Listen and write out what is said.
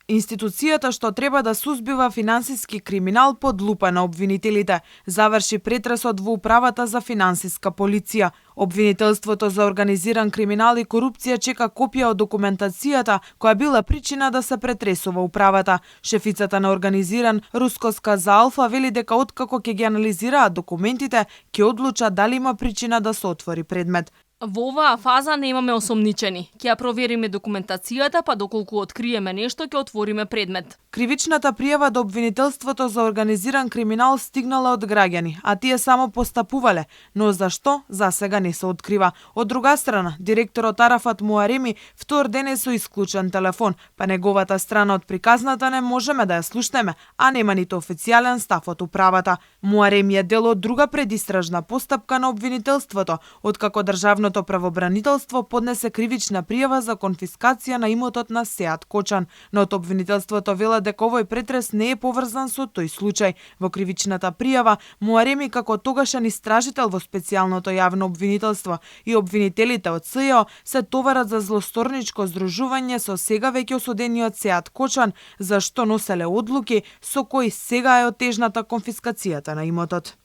Институцијата што треба да сузбива финансиски криминал под лупа на обвинителите заврши претресот во управата за финансиска полиција. Обвинителството за организиран криминал и корупција чека копија од документацијата која била причина да се претресува управата. Шефицата на организиран Рускоска за Алфа вели дека откако ќе ги анализираат документите, ќе одлучат дали има причина да се отвори предмет. Во оваа фаза немаме осомничени. Ќе ја провериме документацијата, па доколку откриеме нешто, ќе отвориме предмет. Кривичната пријава до обвинителството за организиран криминал стигнала од граѓани, а тие само постапувале, но зашто за сега не се открива. Од друга страна, директорот Арафат Муареми втор ден е со исклучен телефон, па неговата страна од приказната не можеме да ја слушнеме, а нема ниту официјален став од управата. Муареми е дел од друга предистражна постапка на обвинителството, откако државното правобранителство поднесе кривична пријава за конфискација на имотот на Сеат Кочан, но од обвинителството велат дека овој претрес не е поврзан со тој случај. Во кривичната пријава, Муареми како тогашен истражител во специјалното јавно обвинителство и обвинителите од СЈО се товарат за злосторничко здружување со сега веќе осудениот Сеат Кочан, за што носеле одлуки со кои сега е отежната конфискацијата на имотот.